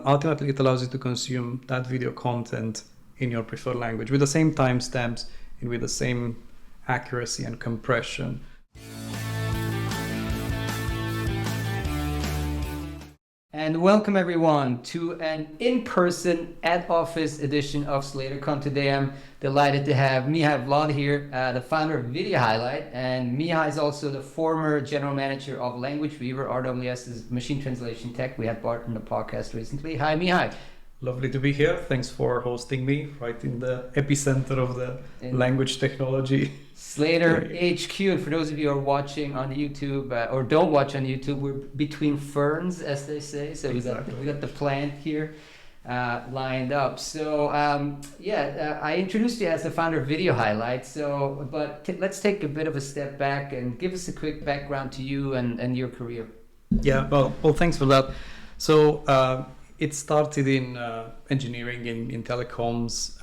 Ultimately, it allows you to consume that video content in your preferred language with the same timestamps and with the same accuracy and compression. And welcome everyone to an in-person at office edition of SlaterCon. Today I'm delighted to have Mihai Vlad here, the founder of Video Highlight. And Mihai is also the former general manager of Language Weaver, RWS's machine translation tech. We had Bart on the podcast recently. Hi Mihai. Lovely to be here. Thanks for hosting me right in the epicenter of the language technology. Slater HQ. And for those of you who are watching on YouTube or don't watch on YouTube, we're between ferns, as they say. So exactly. we got the plant here lined up. So I introduced you as the founder of Video Highlight. So, let's take a bit of a step back and give us a quick background to you and your career. Yeah. Well, thanks for that. So. It started in engineering in telecoms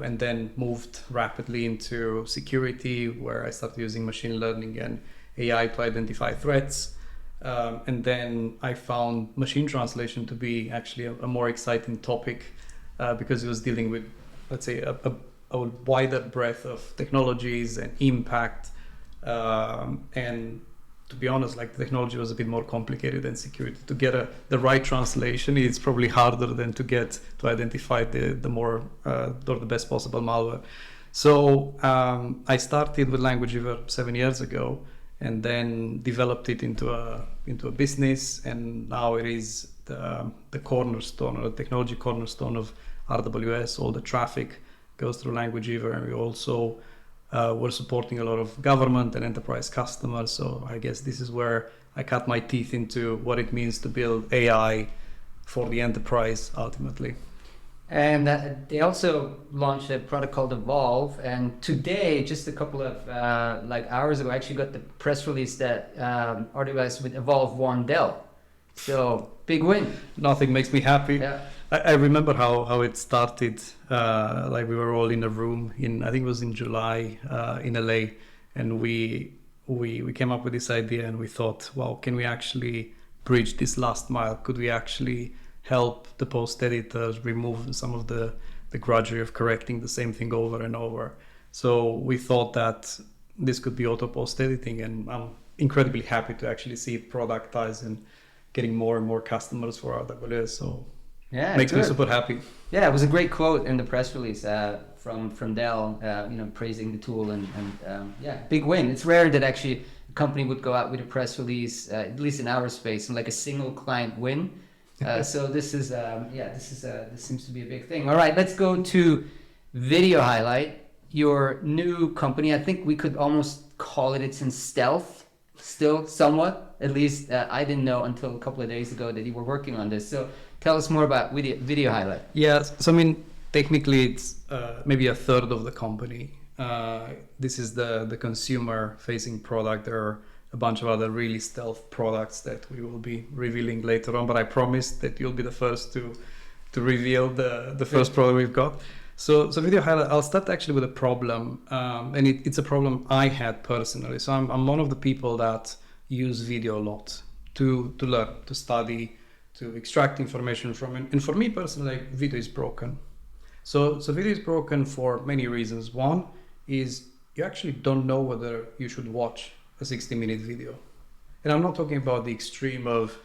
and then moved rapidly into security, where I started using machine learning and AI to identify threats. And then I found machine translation to be actually a more exciting topic because it was dealing with, let's say, a wider breadth of technologies and impact. And to be honest, like, the technology was a bit more complicated than security. To get the right translation, it's probably harder than to identify the more or the best possible malware. So I started with Language Weaver 7 years ago, and then developed it into a business, and now it is the cornerstone, or the technology cornerstone of RWS. All the traffic goes through Language Weaver, and we also we're supporting a lot of government and enterprise customers. So I guess this is where I cut my teeth into what it means to build AI for the enterprise ultimately. And they also launched a product called Evolve. And today, just a couple of hours ago, I actually got the press release that RWS with Evolve won Dell. So big win. Nothing makes me happy. Yeah. I remember how it started. Like, we were all in a room I think it was in July in LA, and we came up with this idea, and we thought, wow, can we actually bridge this last mile? Could we actually help the post editors remove some of the drudgery of correcting the same thing over and over? So we thought that this could be auto post editing, and I'm incredibly happy to actually see it productized and getting more and more customers for RWS. So yeah, makes me super happy. Yeah, it was a great quote in the press release from Dell, praising the tool and big win. It's rare that actually a company would go out with a press release, at least in our space, and like a single client win. So this seems to be a big thing. All right, let's go to Video Highlight, your new company. I think we could almost call it's in stealth, still somewhat. At least I didn't know until a couple of days ago that you were working on this. So tell us more about Video Highlight. Yeah, so I mean, technically it's maybe a third of the company. This is the consumer-facing product. There are a bunch of other really stealth products that we will be revealing later on, but I promise that you'll be the first to reveal the first product we've got. So Video Highlight, I'll start actually with a problem, and it's a problem I had personally. So I'm one of the people that use video a lot to learn, to study, to extract information from it. And for me personally, video is broken. So video is broken for many reasons. One is you actually don't know whether you should watch a 60-minute video. And I'm not talking about the extreme of,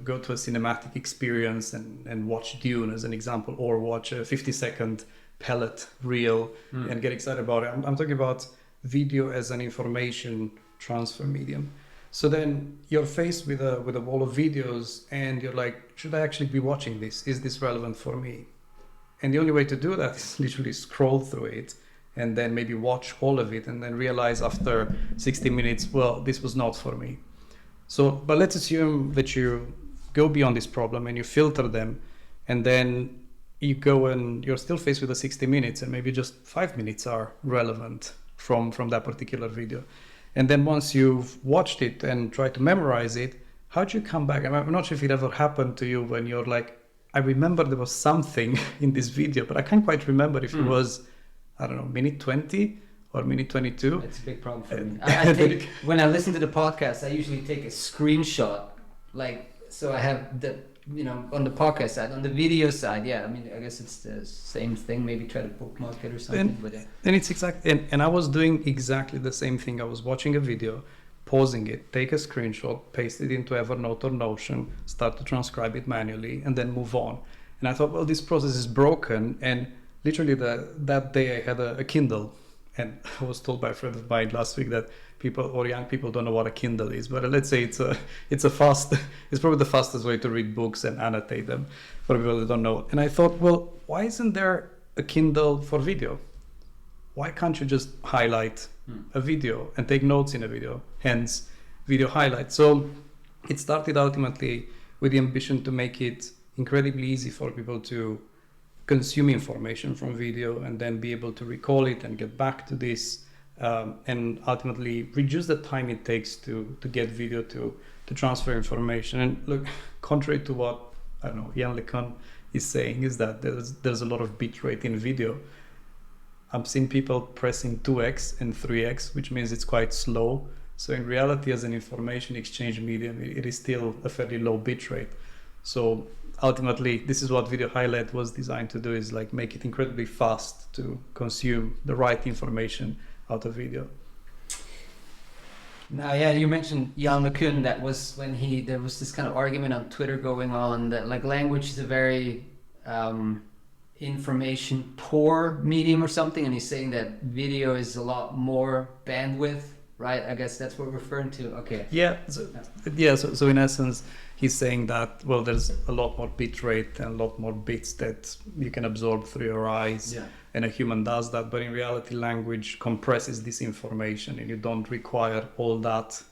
go to a cinematic experience and watch Dune as an example, or watch a 50-second pellet reel and get excited about it. I'm talking about video as an information transfer medium. So then you're faced with a wall of videos, and you're like, should I actually be watching this? Is this relevant for me? And the only way to do that is literally scroll through it and then maybe watch all of it and then realize after 60 minutes, well, this was not for me. So, but let's assume that you go beyond this problem and you filter them, and then you go and you're still faced with the 60 minutes, and maybe just 5 minutes are relevant from that particular video. And then once you've watched it and tried to memorize it, how do you come back? I'm not sure if it ever happened to you when you're like, I remember there was something in this video, but I can't quite remember if it was, I don't know, minute 20 or minute 22. It's a big problem for me. When I listen to the podcast, I usually take a screenshot, so I have on the podcast side, on the video side, yeah, I mean, I guess it's the same thing. Maybe try to bookmark it or something. And it's exactly, and I was doing exactly the same thing. I was watching a video, pausing it, take a screenshot, paste it into Evernote or Notion, start to transcribe it manually, and then move on. And I thought, well, this process is broken. And literally that day I had a Kindle, and I was told by a friend of mine last week that people or young people don't know what a Kindle is, but let's say it's probably the fastest way to read books and annotate them for people that don't know. And I thought, well, why isn't there a Kindle for video? Why can't you just highlight a video and take notes in a video, hence video highlights? So it started ultimately with the ambition to make it incredibly easy for people to consume information from video and then be able to recall it and get back to this, and ultimately reduce the time it takes to get video to transfer information. And look, contrary to what, I don't know, Jan LeCun is saying, is that there's a lot of bit rate in video. I've seen people pressing 2x and 3x, which means it's quite slow. So in reality, as an information exchange medium, it is still a fairly low bit rate. So ultimately, this is what Video Highlight was designed to do, is like make it incredibly fast to consume the right information out of video. Now, yeah, you mentioned Jan LeCun. That was when there was this kind of argument on Twitter going on that like language is a very information poor medium or something, and he's saying that video is a lot more bandwidth, right? I guess that's what we're referring to. Okay. Yeah. So in essence, he's saying that, well, there's a lot more bit rate and a lot more bits that you can absorb through your eyes. Yeah. And a human does that, but in reality, language compresses this information, and you don't require all that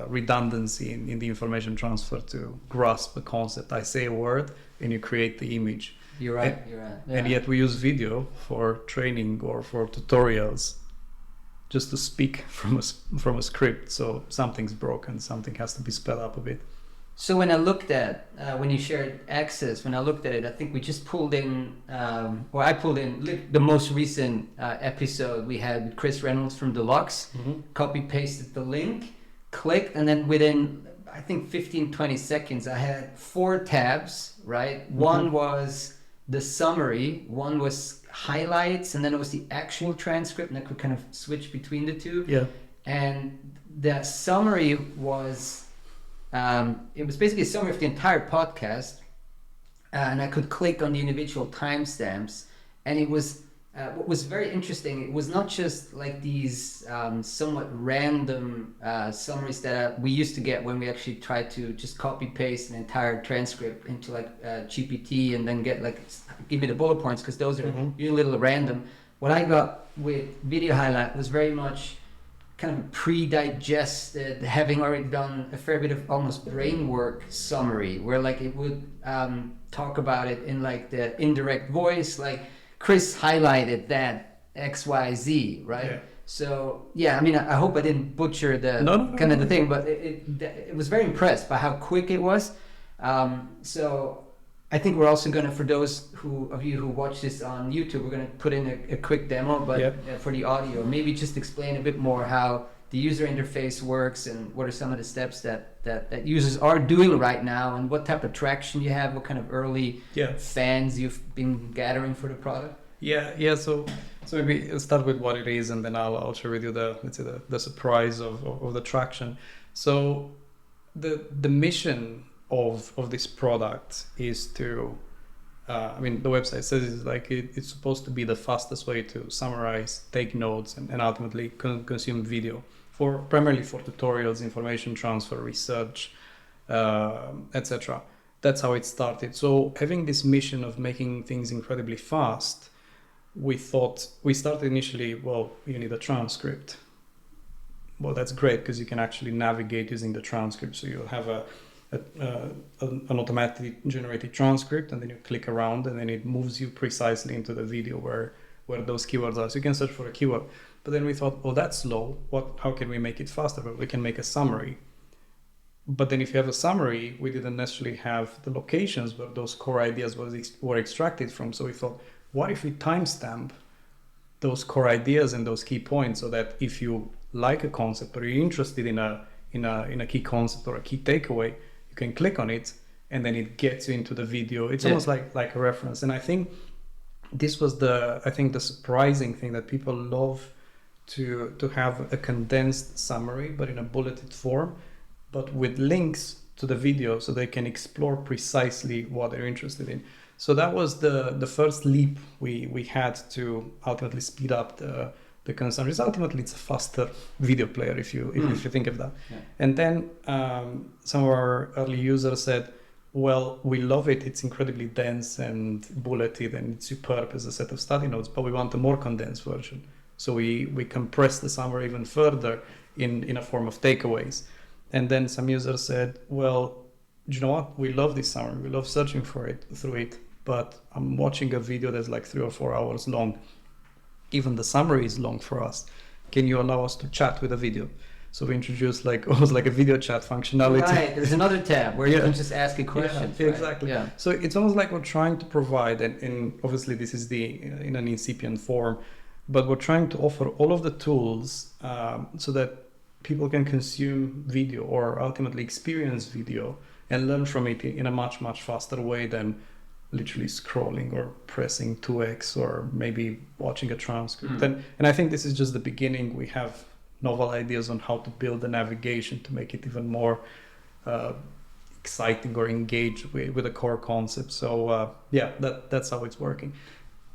redundancy in the information transfer to grasp a concept. I say a word, and you create the image. You're right. Yeah. And yet we use video for training or for tutorials, just to speak from a script. So something's broken. Something has to be sped up a bit. So when I looked at, when you shared access, when I looked at it, I think we just pulled in, I pulled in the most recent episode we had with Chris Reynolds from Deluxe, copy pasted the link, clicked, and then within, I think 15, 20 seconds, I had 4 tabs, right? Mm-hmm. One was the summary, one was highlights, and then it was the actual transcript, and I could kind of switch between the two. Yeah. And the summary was, it was basically a summary of the entire podcast, and I could click on the individual timestamps, and it was what was very interesting. It was not just like these somewhat random summaries that we used to get when we actually tried to just copy paste an entire transcript into like GPT and then get like give me the bullet points, because those are usually a little random. What I got with Video Highlight was very much kind of pre-digested, having already done a fair bit of almost brain work summary, where like it would talk about it in like the indirect voice, like Chris highlighted that XYZ, right? Yeah. So yeah, I mean, I hope I didn't butcher the the thing, but it was very impressed by how quick it was. So I think we're also gonna, for those of you who watch this on YouTube, we're gonna put in a quick demo, but for the audio, maybe just explain a bit more how the user interface works and what are some of the steps that users are doing right now, and what type of traction you have, what kind of early fans you've been gathering for the product. So maybe start with what it is, and then I'll share with you the surprise of the traction. So the mission of this product is to, the website says it's supposed to be the fastest way to summarize, take notes, and ultimately consume video, primarily for tutorials, information transfer, research, etc. That's how it started. So having this mission of making things incredibly fast, we started initially, well, you need a transcript. Well, that's great because you can actually navigate using the transcript. So you'll have an automatically generated transcript, and then you click around, and then it moves you precisely into the video where those keywords are. So you can search for a keyword. But then we thought, oh, that's slow. How can we make it faster? But we can make a summary. But then if you have a summary, we didn't necessarily have the locations where those core ideas were extracted from. So we thought, what if we timestamp those core ideas and those key points, so that if you like a concept or you're interested in a key concept or a key takeaway, you can click on it, and then it gets you into the video. It's Yeah. almost like a reference. And I think this was the surprising thing, that people love to have a condensed summary, but in a bulleted form, but with links to the video, so they can explore precisely what they're interested in. So that was the first leap we had to ultimately speed up the consumption. Ultimately, it's a faster video player if you think of that. Yeah. And then some of our early users said, well, we love it. It's incredibly dense and bulleted, and it's superb as a set of study notes, but we want a more condensed version. So we compress the summary even further in a form of takeaways. And then some users said, well, do you know what? We love this summary. We love searching through it, but I'm watching a video that's like 3 or 4 hours long. Even the summary is long for us. Can you allow us to chat with a video? So we introduced almost like a video chat functionality. Right, there's another tab where you Yeah. can just ask a question. Yeah, exactly. Yeah. So it's almost like we're trying to provide, and obviously this is in an incipient form, but we're trying to offer all of the tools so that people can consume video or ultimately experience video and learn from it in a much, much faster way than literally scrolling or pressing 2x or maybe watching a transcript. And I think this is just the beginning. We have novel ideas on how to build the navigation to make it even more exciting or engage with the core concept. So that's how it's working.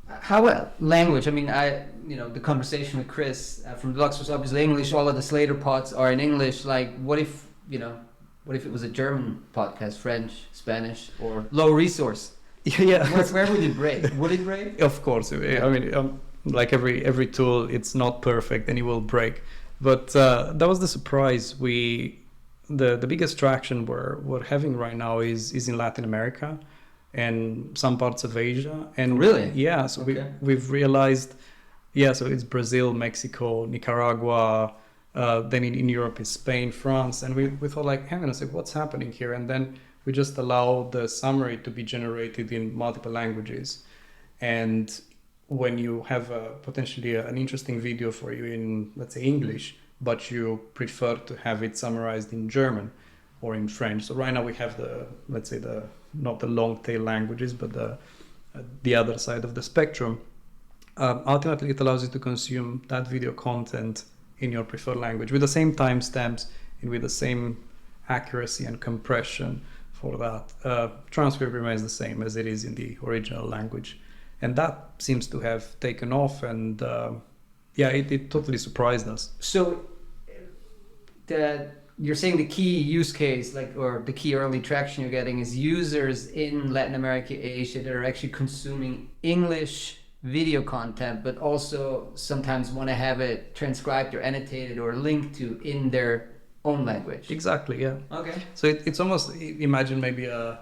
How language? I mean, the conversation with Chris from Deluxe was obviously English. All of the Slater pods are in English. Like, what if it was a German podcast, French, Spanish, or low resource? Yeah. Where would it break? Would it break? Of course. I mean, like every tool, it's not perfect and it will break. But that was the surprise. The biggest traction we're having right now is in Latin America and some parts of Asia. And really? Yeah. So okay. we've realized, so it's Brazil, Mexico, Nicaragua. Then in Europe is Spain, France. And we thought, like, hang on a sec, what's happening here? And then we just allow the summary to be generated in multiple languages. And when you have potentially an interesting video for you in, let's say, English, but you prefer to have it summarized in German or in French. So right now we have not the long tail languages, but the other side of the spectrum. Ultimately, it allows you to consume that video content in your preferred language with the same timestamps and with the same accuracy and compression for that. Transcript remains the same as it is in the original language. And that seems to have taken off, and it totally surprised us. So you're saying the key use case, or the key early traction you're getting, is users in Latin America, Asia that are actually consuming English video content, but also sometimes want to have it transcribed or annotated or linked to in their own language. Exactly, yeah. Okay. So it's almost, imagine maybe a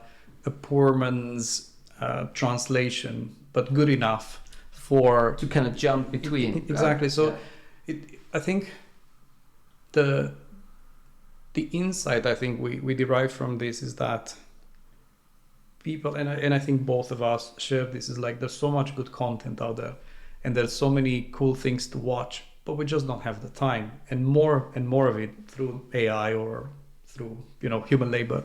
poor man's translation, but good enough to kind of jump between. Exactly. So I think the insight I think we derive from this is that people, and I think both of us share this, is like there's so much good content out there and there's so many cool things to watch, but we just don't have the time, and more of it through AI or through human labor.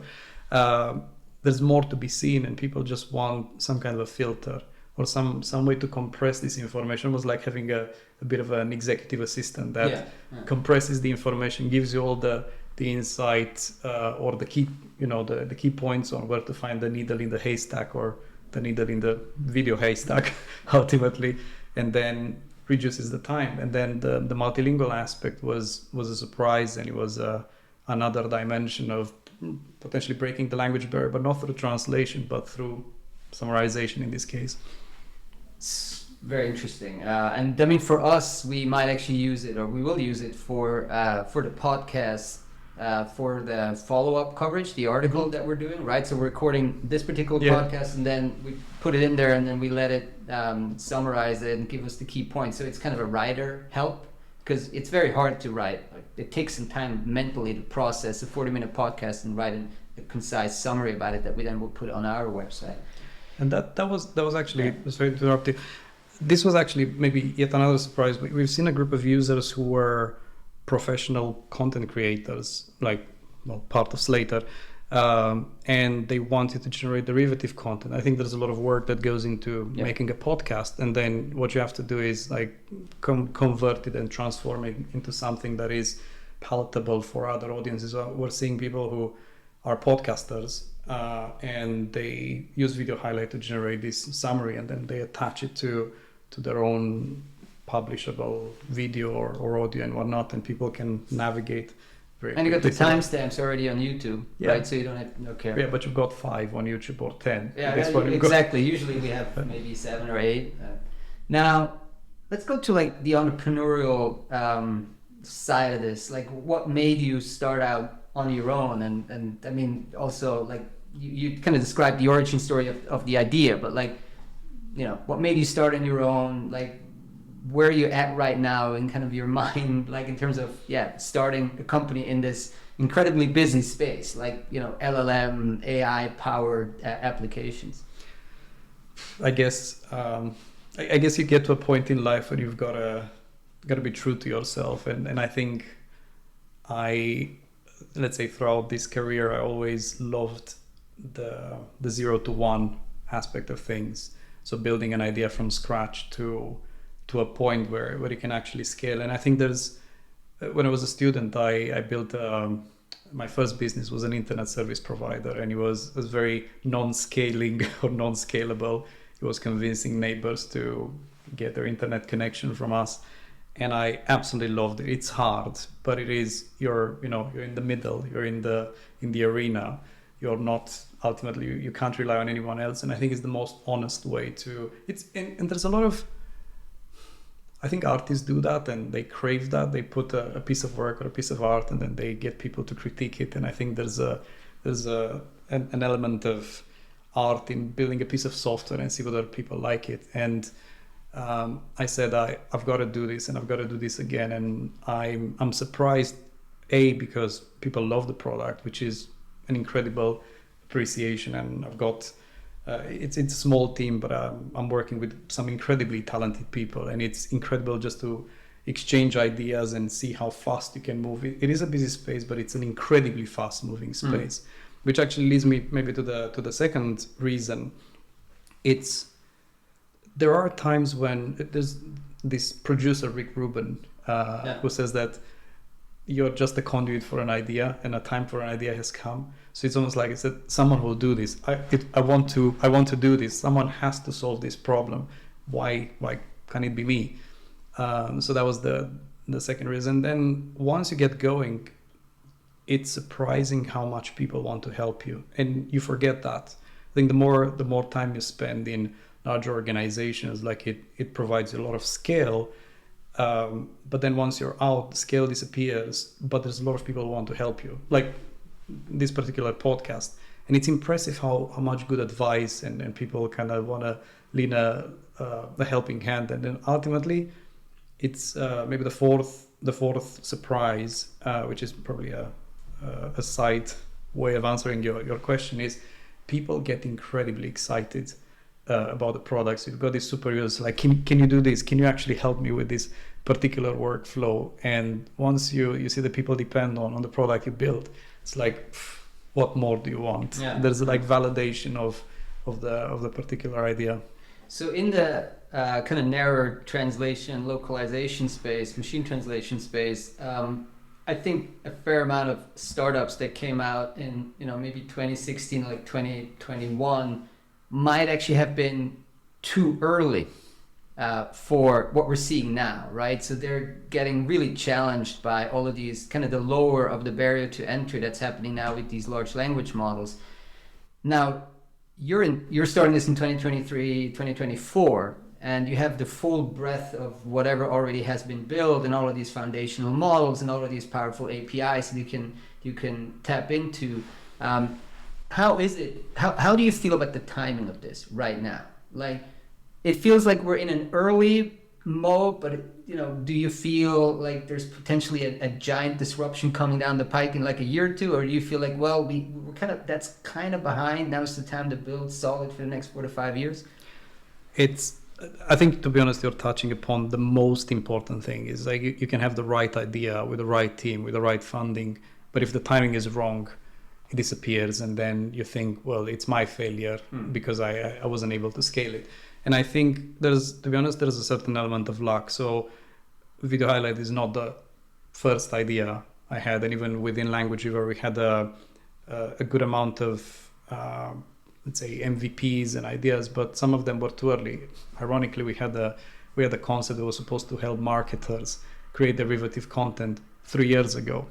There's more to be seen, and people just want some kind of a filter or some way to compress this information. It was like having a bit of an executive assistant that compresses the information, gives you all the insights or the key the key points on where to find the needle in the haystack or the needle in the video haystack ultimately, and then reduces the time. And then the multilingual aspect was a surprise, and it was another dimension of potentially breaking the language barrier, but not through translation, but through summarization in this case. It's very interesting. And I mean, for us, we might actually use it, or we will use it for the podcast, for the follow-up coverage, the article that we're doing, right? So we're recording this particular podcast, and then we put it in there, and then we let it summarize it and give us the key points. So it's kind of a writer help, because it's very hard to write. It takes some time mentally to process a 40-minute podcast and write a concise summary about it that we then will put on our website. And that was actually, sorry to interrupt you, this was actually maybe yet another surprise. We've seen a group of users who were professional content creators, part of Slater, and they wanted to generate derivative content. I think there's a lot of work that goes into making a podcast, and then what you have to do is like convert it and transform it into something that is palatable for other audiences. We're seeing people who are podcasters, and they use video highlight to generate this summary, and then they attach it to their own publishable video or audio and whatnot, and people can navigate very And you got the quickly. timestamps already on YouTube, right? So you don't have no care. Yeah, but you've got 5 on YouTube or 10. Yeah, That's what you've got. exactly. Usually we have maybe 7 or 8. Now, let's go to like the entrepreneurial side of this. Like, what made you start out on your own? And I mean, also like you kind of described the origin story of the idea, but like, you know, what made you start on your own? Like, where are you at right now in kind of your mind, like in terms of starting a company in this incredibly busy space, like, you know, LLM, AI powered applications? I guess I guess you get to a point in life where you've got to be true to yourself, and I think let's say throughout this career I always loved the 0 to 1 aspect of things. So building an idea from scratch to a point where you can actually scale. And I think when I was a student, I built my first business was an internet service provider, and it was very non-scaling or non-scalable. It was convincing neighbors to get their internet connection from us, and I absolutely loved it. It's hard, but you're in the middle, you're in the arena. You're not ultimately, you can't rely on anyone else, and I think it's the most honest way to. And there's a lot of. I think artists do that, and they crave that. They put a piece of work or a piece of art, and then they get people to critique it. And I think there's an element of art in building a piece of software and see whether people like it. And I said I've got to do this, and I've got to do this again. And I'm surprised, because people love the product, which is an incredible appreciation. And I've got. It's a small team, but I'm working with some incredibly talented people, and it's incredible just to exchange ideas and see how fast you can move. It is a busy space, but it's an incredibly fast moving space, which actually leads me maybe to the second reason. There are times when there's this producer, Rick Rubin, who says that you're just a conduit for an idea, and a time for an idea has come. So it's almost like I said, someone will do this. I want to do this. Someone has to solve this problem. Why can it be me? So that was the second reason. Then once you get going, it's surprising how much people want to help you, and you forget that. I think the more time you spend in larger organizations, like it provides you a lot of scale. But then once you're out, scale disappears, but there's a lot of people who want to help you, like this particular podcast. And it's impressive how much good advice and people kind of want to lean a helping hand. And then ultimately it's maybe the fourth surprise, which is probably a side way of answering your question, is people get incredibly excited about the products. You've got these super users like, can you do this? Can you actually help me with this particular workflow? And once you see the people depend on the product you build, it's like, what more do you want? There's like validation of the particular idea. So in the kind of narrow translation, localization space, machine translation space, I think a fair amount of startups that came out in maybe 2016, like 2021, might actually have been too early for what we're seeing now, right? So they're getting really challenged by all of these kind of the lower of the barrier to entry that's happening now with these large language models. Now, you're starting this in 2023, 2024, and you have the full breadth of whatever already has been built and all of these foundational models and all of these powerful APIs that you can tap into. How is it? How do you feel about the timing of this right now? Like, it feels like we're in an early mode, but do you feel like there's potentially a giant disruption coming down the pike in like a year or two, or do you feel like, well, that's kind of behind, now is the time to build solid for the next 4 to 5 years? I think, to be honest, you're touching upon the most important thing. Is like you can have the right idea with the right team, with the right funding, but if the timing is wrong, it disappears, and then you think, well, it's my failure because I wasn't able to scale it. And I think to be honest, there's a certain element of luck. So video highlight is not the first idea I had, and even within Language Weaver, we had a good amount of let's say MVPs and ideas, but some of them were too early. Ironically, we had a concept that was supposed to help marketers create derivative content 3 years ago,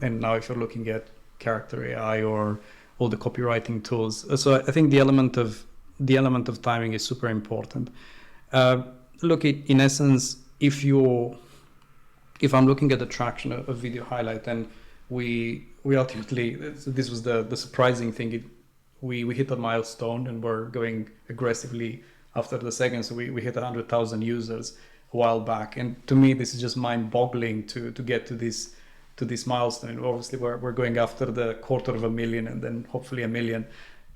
and now if you're looking at character AI or all the copywriting tools, so I think the element of timing is super important. Look, in essence, if I'm looking at the traction of video highlight, and we ultimately, this was the surprising thing, we hit a milestone and we're going aggressively after the second. So we hit 100,000 users a while back, and to me this is just mind-boggling to get to this milestone. Obviously we're going after the 250,000 and then hopefully 1 million.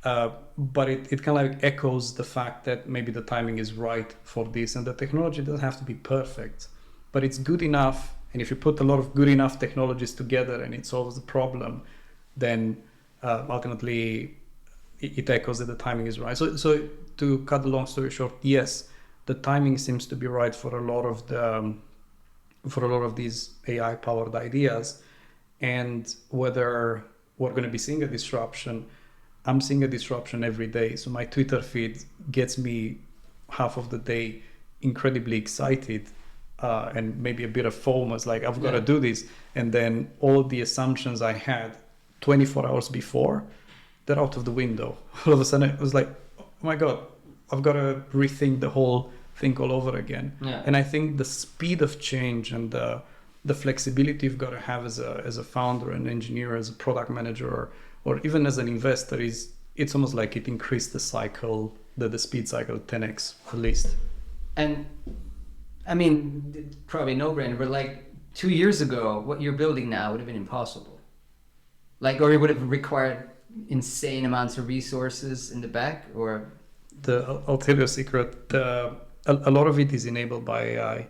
But it kind of like echoes the fact that maybe the timing is right for this, and the technology doesn't have to be perfect, but it's good enough. And if you put a lot of good enough technologies together and it solves the problem, then ultimately it echoes that the timing is right. So to cut the long story short, yes, the timing seems to be right for a lot of these AI powered ideas. And whether we're going to be seeing a disruption, I'm seeing a disruption every day. So my Twitter feed gets me half of the day incredibly excited and maybe a bit of FOMO. It's like, I've got to do this. And then all the assumptions I had 24 hours before, they're out of the window. All of a sudden it was like, oh my God, I've got to rethink the whole thing all over again. Yeah. And I think the speed of change and the flexibility you've got to have as a founder, an engineer, as a product manager, or even as an investor, it's almost like it increased the cycle, the speed cycle 10x at least. And I mean, probably no-brainer, but like 2 years ago, what you're building now would have been impossible. Like, or it would have required insane amounts of resources in the back, or? I'll tell you a secret. A lot of it is enabled by AI,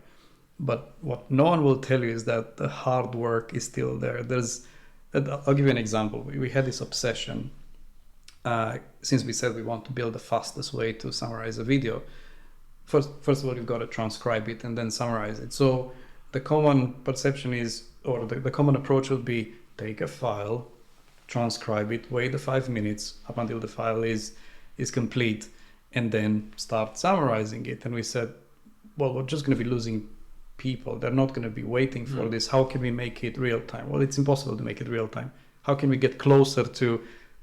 but what no one will tell you is that the hard work is still there. I'll give you an example. We had this obsession since we said we want to build the fastest way to summarize a video. First of all, you've got to transcribe it and then summarize it. So the common perception is, or the common approach would be, take a file, transcribe it, wait the 5 minutes up until the file is complete, and then start summarizing it. And we said, well, we're just going to be losing people. They're not going to be waiting for this. How can we make it real time? Well, it's impossible to make it real time. How can we get closer to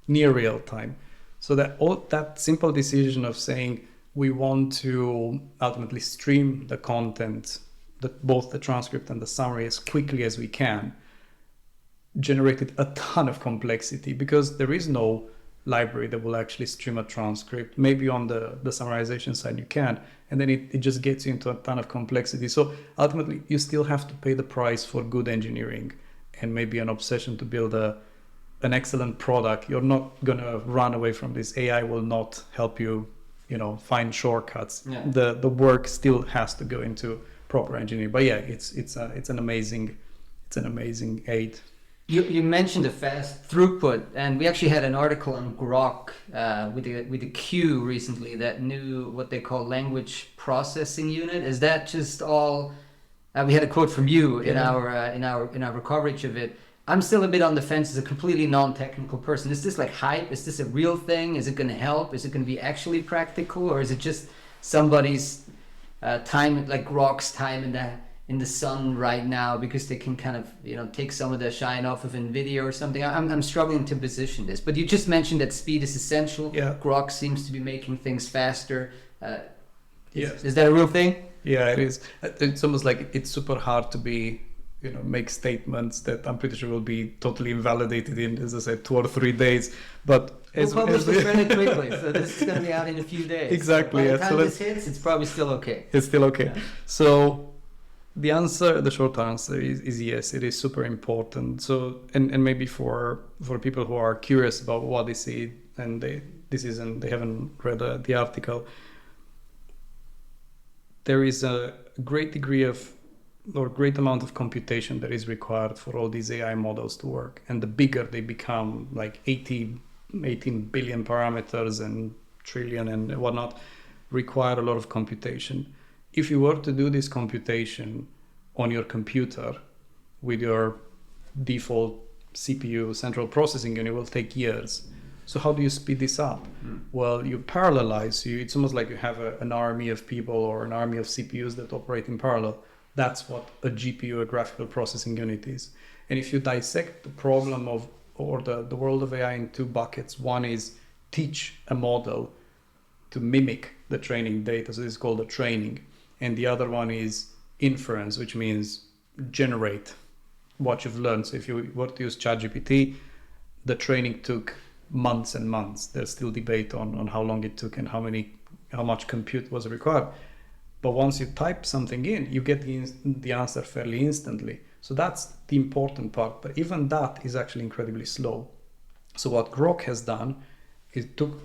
near real time? So that simple decision of saying we want to ultimately stream the content, both the transcript and the summary, as quickly as we can, generated a ton of complexity, because there is no library that will actually stream a transcript. Maybe on the summarization side you can, and then it just gets you into a ton of complexity. So ultimately you still have to pay the price for good engineering and maybe an obsession to build an excellent product. You're not gonna run away from this. AI will not help you, find shortcuts. Yeah. The work still has to go into proper engineering. But yeah, it's an amazing aid. You mentioned the fast throughput, and we actually had an article on Grok with the Q recently, that new what they call language processing unit. Is that just all? We had a quote from you in our coverage of it. I'm still a bit on the fence as a completely non-technical person. Is this like hype? Is this a real thing? Is it going to help? Is it going to be actually practical, or is it just somebody's time, like Grok's time in the sun right now, because they can kind of take some of the shine off of NVIDIA or something? I'm struggling to position this, but you just mentioned that speed is essential. Yeah. Grok seems to be making things faster. Is that a real thing? Yeah, it is. It's almost like it's super hard to make statements that I'm pretty sure will be totally invalidated in, as I said, 2 or 3 days. But we'll publish this fairly quickly, so this is going to be out in a few days. Exactly. By the time this hits, it's probably still okay. It's still okay. Yeah. So the short answer is yes, it is super important. So and maybe for people who are curious about what they see and they haven't read the article, there is a great degree of or great amount of computation that is required for all these AI models to work. And the bigger they become, like 18 billion parameters and trillion and whatnot, require a lot of computation. If you were to do this computation on your computer with your default CPU, central processing unit, it will take years. So how do you speed this up? Well, you parallelize. It's almost like you have an army of people or an army of CPUs that operate in parallel. That's what a GPU, a graphical processing unit, is. And if you dissect the problem of, or the world of AI in two buckets, one is teach a model to mimic the training data. So this is called the training. And the other one is inference, which means generate what you've learned. So if you were to use ChatGPT, the training took months and months. There's still debate on how long it took and how much compute was required. But once you type something in, you get the answer fairly instantly. So that's the important part. But even that is actually incredibly slow. So what Grok has done is took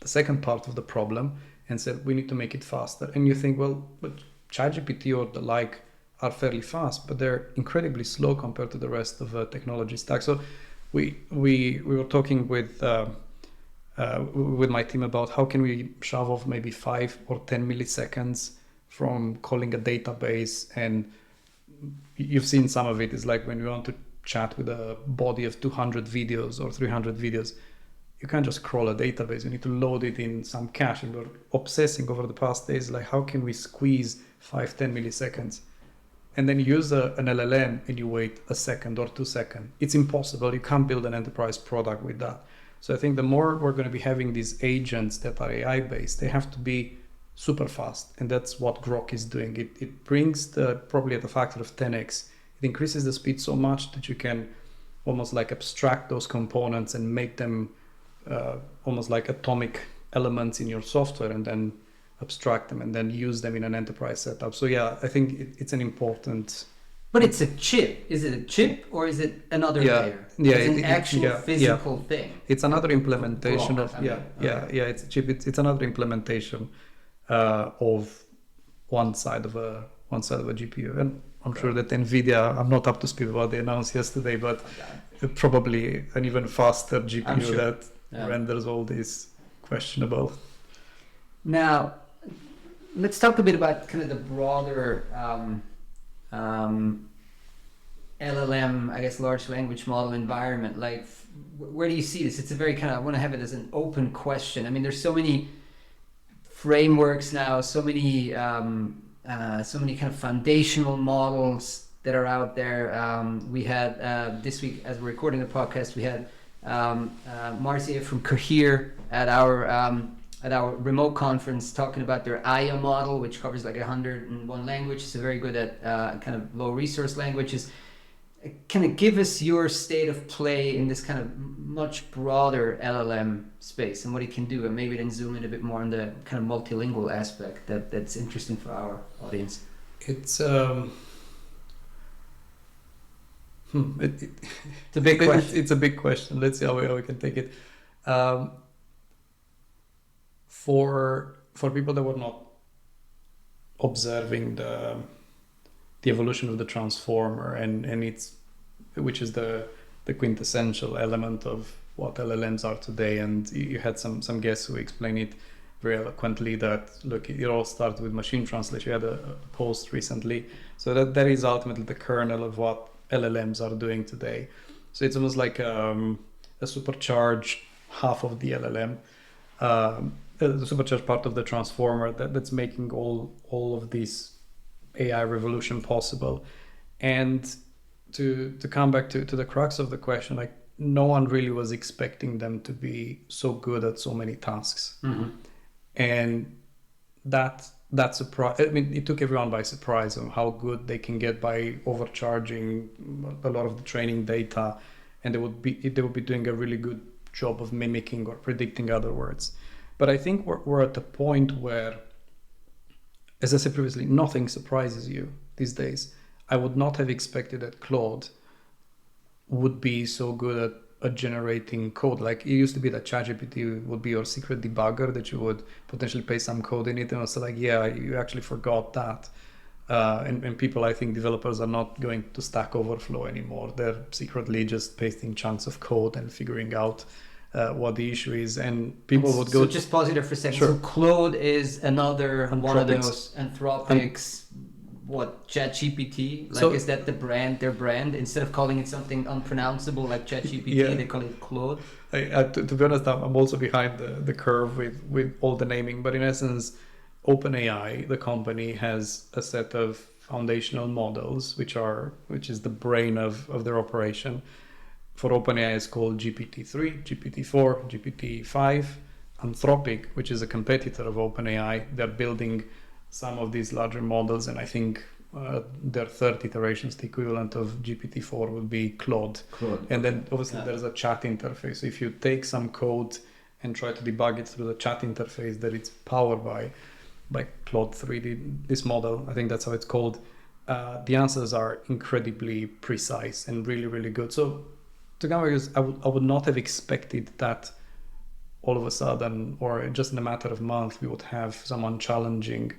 the second part of the problem and said, we need to make it faster. And you think, well, but ChatGPT or the like are fairly fast, but they're incredibly slow compared to the rest of the technology stack. So we were talking with my team about how can we shove off maybe 5 or 10 milliseconds from calling a database. And you've seen some of it. It's like when you want to chat with a body of 200 videos or 300 videos, you can't just crawl a database. You need to load it in some cache. And we're obsessing over the past days, like how can we squeeze 5-10 milliseconds? And then you use an LLM and you wait a second or 2 seconds. It's impossible. You can't build an enterprise product with that. So I think the more we're going to be having these agents that are AI based, they have to be super fast. And that's what Grok is doing. It brings probably at a factor of 10x. It increases the speed so much that you can almost like abstract those components and make them almost like atomic elements in your software, and then abstract them and then use them in an enterprise setup. So yeah, I think it's an important. But it's a chip. Is it a chip or is it another layer? Yeah, it's an actual physical thing. It's another implementation of it's a chip. It's another implementation of one side of a GPU, and I'm sure that NVIDIA. I'm not up to speed about they announced yesterday, but probably an even faster GPU that renders all this questionable. Now, let's talk a bit about kind of the broader LLM, I guess, large language model environment. Like, where do you see this? It's a very kind of, I want to have it as an open question. I mean, there's so many frameworks now, so many kind of foundational models that are out there. We had this week, as we're recording the podcast, we had Marcia from Cohere at our remote conference talking about their Aya model, which covers like 101 languages. So very good at kind of low resource languages. Kind of give us your state of play in this kind of much broader LLM space and what it can do, and maybe then zoom in a bit more on the kind of multilingual aspect that's interesting for our audience. It's it's a big question. It's a big question. Let's see how we can take it. For people that were not observing the evolution of the transformer and its, which is the quintessential element of what LLMs are today, and you had some guests who explain it very eloquently that look, it all started with machine translation. You had a post recently, so that is ultimately the kernel of what LLMs are doing today. So it's almost like a supercharged half of the LLM. The supercharged part of the transformer that's making all of this AI revolution possible. And to come back to the crux of the question, like no one really was expecting them to be so good at so many tasks. Mm-hmm. And that surprise, I mean, it took everyone by surprise on how good they can get by overcharging a lot of the training data, and they would be doing a really good job of mimicking or predicting other words. But I think we're at a point where, as I said previously, nothing surprises you these days. I would not have expected that Claude would be so good at generating code. Like it used to be that ChatGPT would be your secret debugger, that you would potentially paste some code in it and also like, yeah, you actually forgot that. And people, I think developers are not going to Stack Overflow anymore. They're secretly just pasting chunks of code and figuring out what the issue is. And people would go... So just pause it there for a second. Sure. So Claude is another one of Anthropics. those Anthropics, what, ChatGPT? Like, So- is that their brand? Instead of calling it something unpronounceable like ChatGPT, Yeah. they call it Claude? To be honest, I'm also behind the curve with all the naming, but in essence, OpenAI, the company, has a set of foundational models, which is the brain of their operation. For OpenAI, it's called GPT-3, GPT-4, GPT-5. Anthropic, which is a competitor of OpenAI, they're building some of these larger models, and I think their third iterations, the equivalent of GPT-4, would be Claude. And then obviously there's a chat interface. So if you take some code and try to debug it through the chat interface that it's powered by Claude 3D, this model, I think that's how it's called, the answers are incredibly precise and really, really good. So to come back, I would not have expected that all of a sudden, or just in a matter of months, we would have someone challenging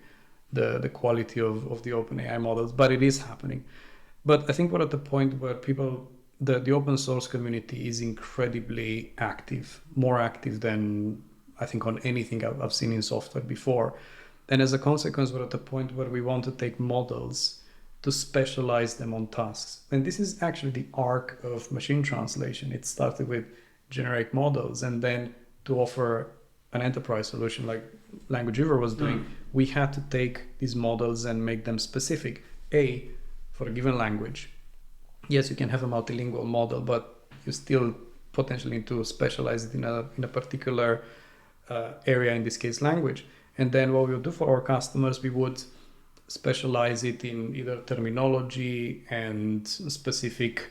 the quality of the OpenAI models, but it is happening. But I think we're at the point where the open source community is incredibly active, more active than I think on anything I've seen in software before. And as a consequence, we're at the point where we want to take models to specialize them on tasks. And this is actually the arc of machine translation. It started with generate models, and then to offer an enterprise solution like Language Weaver was doing, we had to take these models and make them specific. For a given language. Yes, you can have a multilingual model, but you still potentially need to specialize it in a particular area, in this case language. And then what we would do for our customers, we would specialize it in either terminology and specific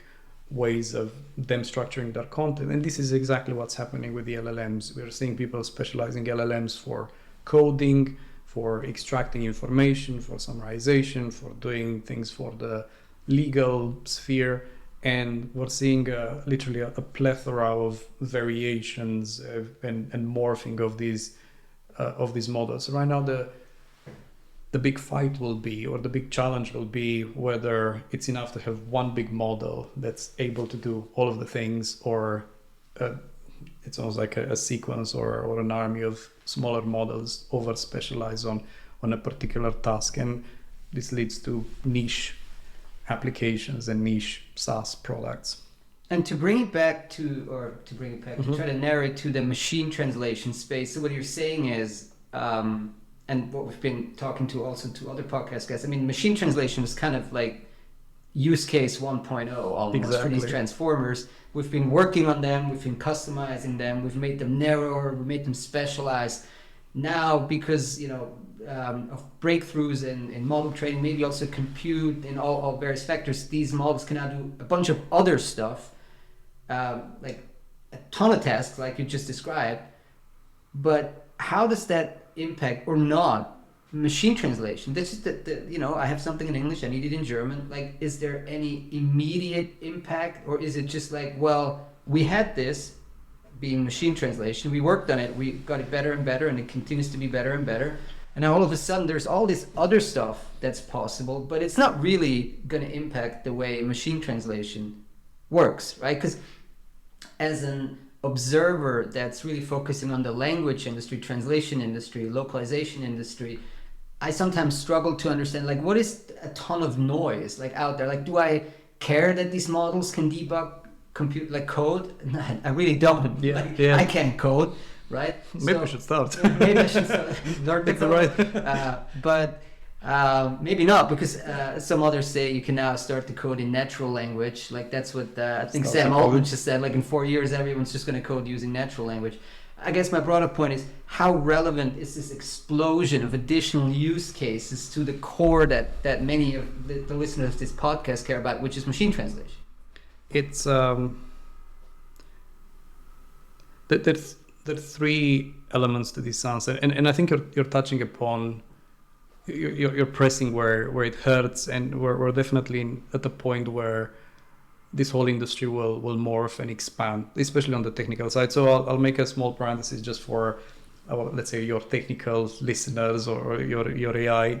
ways of them structuring their content. And this is exactly what's happening with the LLMs. We're seeing people specializing LLMs for coding, for extracting information, for summarization, for doing things for the legal sphere. And we're seeing literally a plethora of variations and morphing of these models. So right now, the big fight will be, or the big challenge will be, whether it's enough to have one big model that's able to do all of the things, or it's almost like a sequence or an army of smaller models over specialize on a particular task. And this leads to niche applications and niche SaaS products. And to bring it back to try to narrow it to the machine translation space. So what you're saying is, and what we've been talking to also to other podcast guests, I mean, machine translation is kind of like use case 1.0 almost for these transformers. We've been working on them, we've been customizing them, we've made them narrower, we made them specialized. Now, because of breakthroughs in model training, maybe also compute in all various factors, these models can now do a bunch of other stuff, like a ton of tasks like you just described. But how does that impact or not machine translation? This is I have something in English, I need it in German. Like, is there any immediate impact, or is it just like, well, we had this being machine translation, we worked on it, we got it better and better, and it continues to be better and better, and now all of a sudden there's all this other stuff that's possible, but it's not really going to impact the way machine translation works, right? Because as an observer that's really focusing on the language industry, translation industry, localization industry, I sometimes struggle to understand, like, what is a ton of noise like out there? Like, do I care that these models can debug compute like code? I really don't. I can't code, right? Maybe we should start. Maybe I should start learn to code. But maybe not, because some others say you can now start to code in natural language. Like, that's what I think Sam Altman just said. Like, in 4 years, everyone's just going to code using natural language. I guess my broader point is, how relevant is this explosion of additional use cases to the core that many of the listeners of this podcast care about, which is machine translation? It's there's three elements to this answer, and I think you're touching upon, you're pressing where it hurts, and we're definitely at the point where this whole industry will morph and expand, especially on the technical side. So I'll make a small parenthesis just for let's say your technical listeners or your AI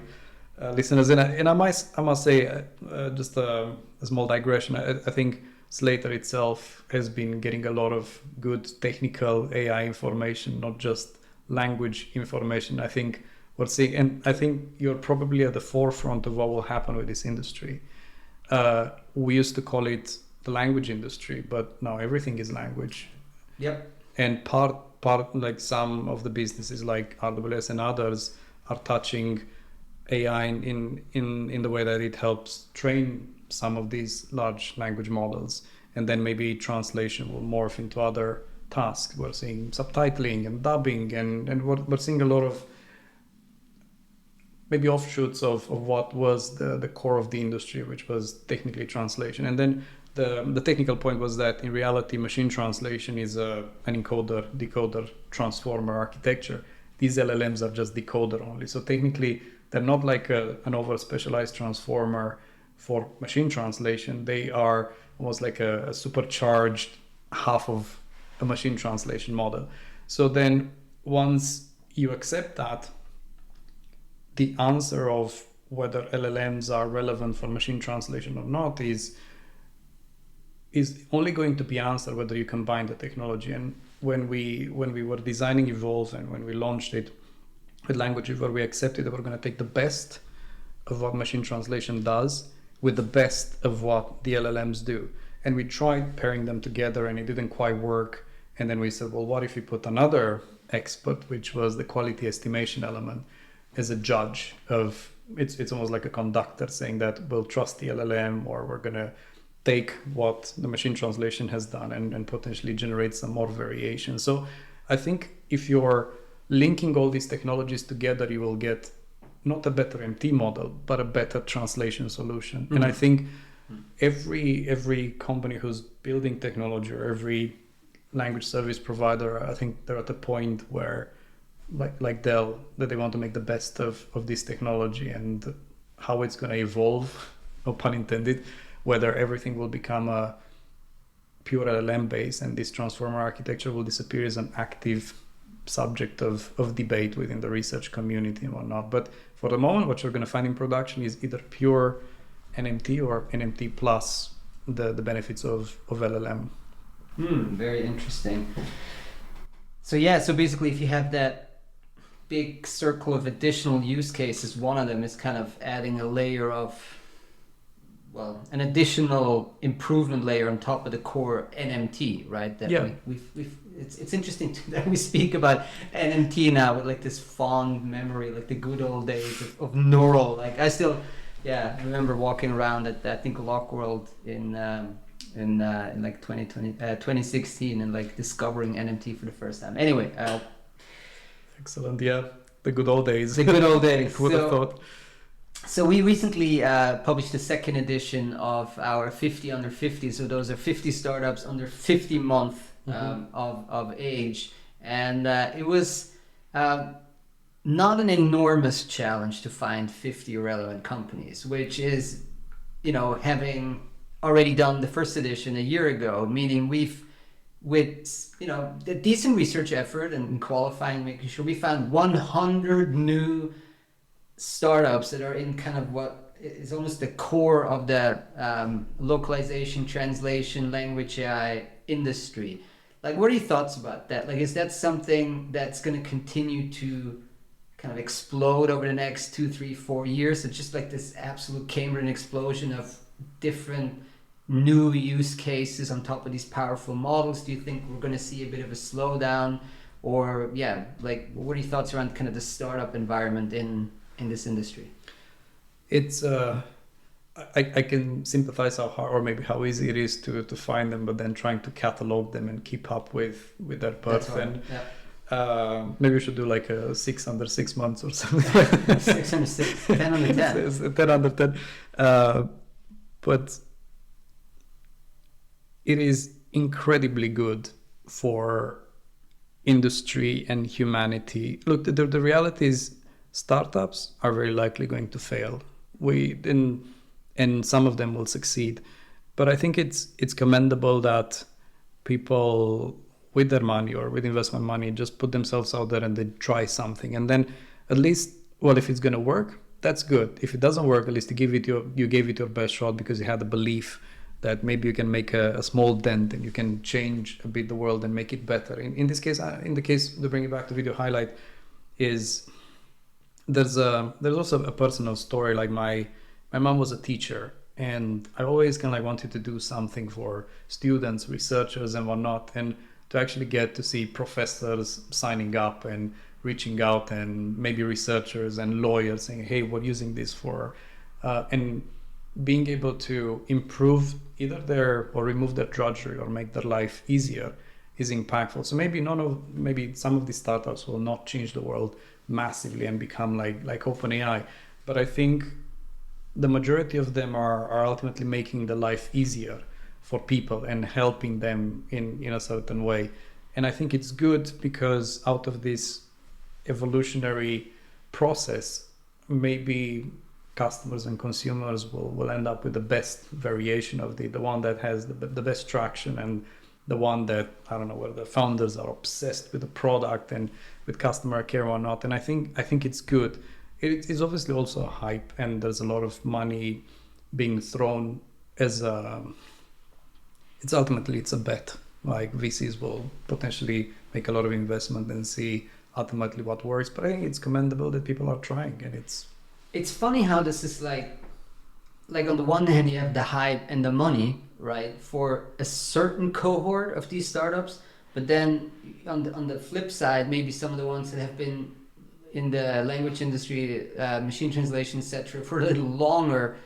listeners. And I must say, just a small digression. I think Slater itself has been getting a lot of good technical AI information, not just language information. I think we're seeing, and I think you're probably at the forefront of what will happen with this industry. We used to call it the language industry, but now everything is language. Yep. And part like some of the businesses like RWS and others are touching AI in the way that it helps train some of these large language models, and then maybe translation will morph into other tasks. We're seeing subtitling and dubbing, and we're seeing a lot of maybe offshoots of what was the core of the industry, which was technically translation. And then the technical point was that in reality, machine translation is an encoder, decoder, transformer architecture. These LLMs are just decoder only. So technically, they're not like an over-specialized transformer for machine translation. They are almost like a supercharged half of a machine translation model. So then once you accept that, the answer of whether LLMs are relevant for machine translation or not is only going to be answered whether you combine the technology. And when we were designing Evolve and when we launched it with Language Evolve, we accepted that we're going to take the best of what machine translation does with the best of what the LLMs do. And we tried pairing them together and it didn't quite work. And then we said, well, what if we put another expert, which was the quality estimation element, as a judge of it's almost like a conductor saying that we'll trust the LLM, or we're going to take what the machine translation has done and potentially generate some more variation. So I think if you're linking all these technologies together, you will get not a better MT model, but a better translation solution. Mm-hmm. And I think every company who's building technology, or every language service provider, I think they're at a point where like Dell, that they want to make the best of this technology and how it's going to evolve, no pun intended, whether everything will become a pure LLM base and this transformer architecture will disappear as an active subject of debate within the research community and whatnot. But for the moment, what you're going to find in production is either pure NMT or NMT plus the benefits of LLM. Very interesting. So basically if you have that big circle of additional use cases, one of them is kind of adding a layer of, well, an additional improvement layer on top of the core NMT, right? That yeah. It's interesting that we speak about NMT now with like this fond memory, like the good old days of neural. Like I still, remember walking around at I think Lockworld in like 2016 and like discovering NMT for the first time. Anyway. Excellent. Yeah, the good old days. The good old days. Who would have thought? So we recently published the second edition of our 50 under 50. So those are 50 startups under 50 months of age. And it was not an enormous challenge to find 50 relevant companies, which is, having already done the first edition a year ago, meaning with the decent research effort and qualifying, making sure we found 100 new startups that are in kind of what is almost the core of the localization, translation, language AI industry. Like, what are your thoughts about that? Like, is that something that's going to continue to kind of explode over the next 2, 3, 4 years? It's just like this absolute Cambrian explosion of different new use cases on top of these powerful models. Do you think we're going to see a bit of a slowdown, or what are your thoughts around kind of the startup environment in this industry? It's I can sympathize how hard or maybe how easy it is to find them, but then trying to catalog them and keep up with their birth. And maybe we should do like a 6 under 6 months or something. 6 under 6, 10 under 10. 10 under 10. But it is incredibly good for industry and humanity. Look, the reality is startups are very likely going to fail. And some of them will succeed. But I think it's commendable that people with their money or with investment money just put themselves out there and they try something. And then at least, well, if it's going to work, that's good. If it doesn't work, at least you gave it your best shot because you had the belief that maybe you can make a small dent and you can change a bit the world and make it better. In this case, in the case to bring it back to video highlight, is there's also a personal story. Like my mom was a teacher, and I always kind of like wanted to do something for students, researchers, and whatnot, and to actually get to see professors signing up and reaching out, and maybe researchers and lawyers saying, "Hey, we're using this for," and being able to improve either their or remove their drudgery or make their life easier is impactful. So maybe some of these startups will not change the world massively and become like OpenAI, but I think the majority of them are ultimately making the life easier for people and helping them in a certain way. And I think it's good because out of this evolutionary process, maybe customers and consumers will end up with the best variation of the one that has the best traction, and the one that, I don't know, where the founders are obsessed with the product and with customer care or not. And I think it's good. It is obviously also a hype, and there's a lot of money being thrown as it's a bet. Like VCs will potentially make a lot of investment and see ultimately what works. But I think it's commendable that people are trying, and it's funny how this is like on the one hand you have the hype and the money, right, for a certain cohort of these startups, but then on the flip side, maybe some of the ones that have been in the language industry, machine translation, etc., for a little longer,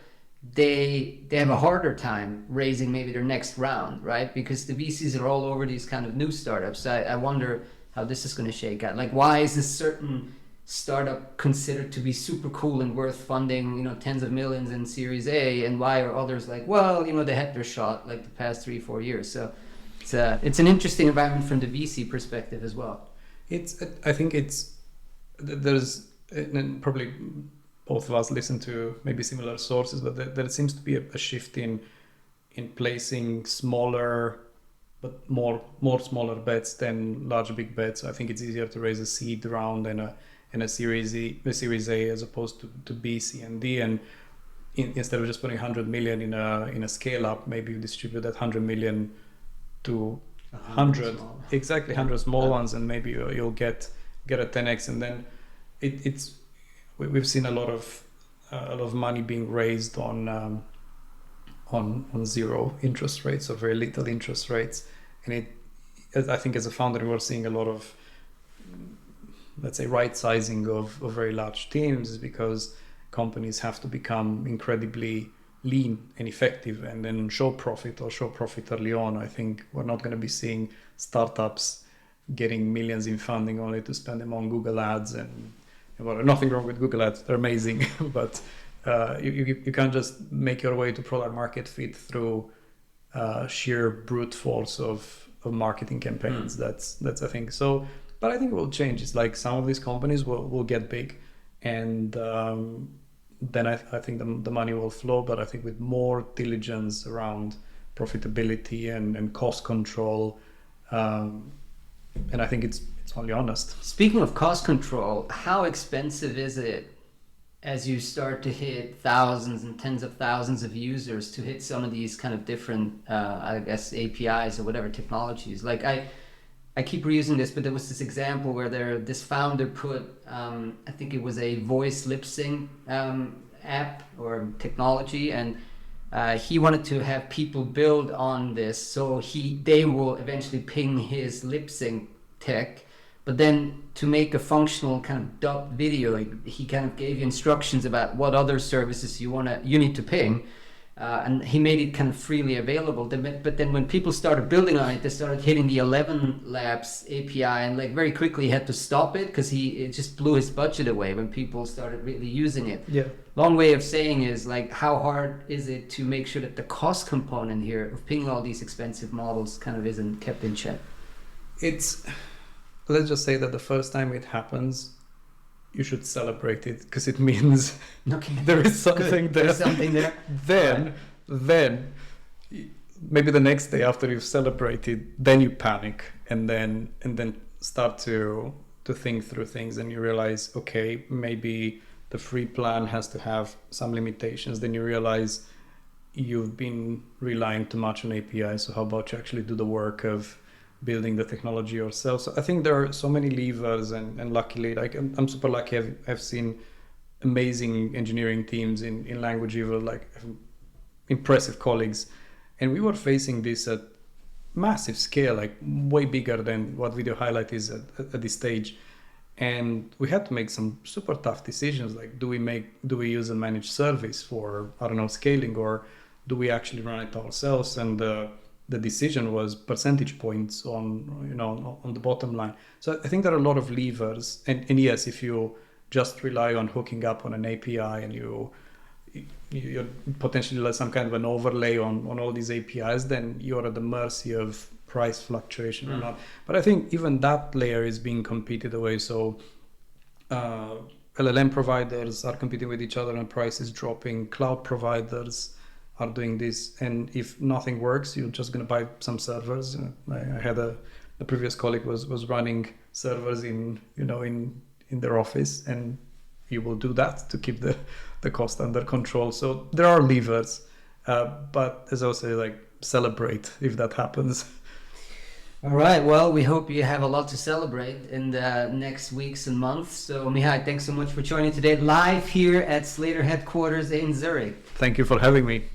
they have a harder time raising maybe their next round, right? Because the VCs are all over these kind of new startups. I wonder how this is going to shake out. Like, why is this certain startup considered to be super cool and worth funding, tens of millions in Series A, and why are others like, well, they had their shot like the past 3-4 years? So it's an interesting environment from the VC perspective as well. I think there's, and probably both of us listen to maybe similar sources, but there seems to be a shift in placing smaller but more smaller bets than large big bets. I think it's easier to raise a seed round and a Series A as opposed to B, C, and D. And instead of just putting 100 million in a scale up, maybe you distribute that 100 million to 100 small ones, and maybe you'll get a 10x. And then we've seen a lot of money being raised on zero interest rates or very little interest rates. And I think as a founder, we're seeing a lot of, let's say, right sizing of very large teams, because companies have to become incredibly lean and effective and then show profit early on. I think we're not going to be seeing startups getting millions in funding only to spend them on Google ads. And well, nothing wrong with Google ads, they're amazing, but you can't just make your way to product market fit through sheer brute force of marketing campaigns. That's I think so. But I think it will change. It's like some of these companies will get big, and then I think the money will flow. But I think with more diligence around profitability and cost control, and I think it's only honest. Speaking of cost control, how expensive is it as you start to hit thousands and tens of thousands of users to hit some of these kind of different, I guess, APIs or whatever technologies? Like I keep reusing this, but there was this example where this founder put, I think it was a voice lip sync app or technology, and he wanted to have people build on this, so they will eventually ping his lip sync tech. But then to make a functional kind of dubbed video, he kind of gave you instructions about what other services you need to ping. And he made it kind of freely available. But then when people started building on it, they started hitting the 11 Labs API, and like very quickly had to stop it because it just blew his budget away when people started really using it. Yeah. Long way of saying is, like, how hard is it to make sure that the cost component here of pinging all these expensive models kind of isn't kept in check? Let's just say that the first time it happens, you should celebrate it, because it means there is something there. There's something there. Then maybe the next day after you've celebrated, then you panic and then start to think through things, and you realize, okay, maybe the free plan has to have some limitations, then you realize you've been relying too much on APIs. So how about you actually do the work of building the technology yourself? So I think there are so many levers, and luckily, like I'm super lucky. I've seen amazing engineering teams in Language Eagle, like impressive colleagues, and we were facing this at massive scale, like way bigger than what Video Highlight is at this stage. And we had to make some super tough decisions, like do we use a managed service for, I don't know, scaling, or do we actually run it ourselves? And the decision was percentage points on the bottom line. So I think there are a lot of levers, and yes, if you just rely on hooking up on an API and you're potentially like some kind of an overlay on all these APIs, then you're at the mercy of price fluctuation or not. But I think even that layer is being competed away. So LLM providers are competing with each other and price is dropping. Cloud providers are doing this, and if nothing works, you're just going to buy some servers. I had a previous colleague was running servers in their office, and you will do that to keep the cost under control. So there are levers, but as I was saying, like, celebrate if that happens. All right. Well, we hope you have a lot to celebrate in the next weeks and months. So, Mihai, thanks so much for joining today live here at Slater headquarters in Zurich. Thank you for having me.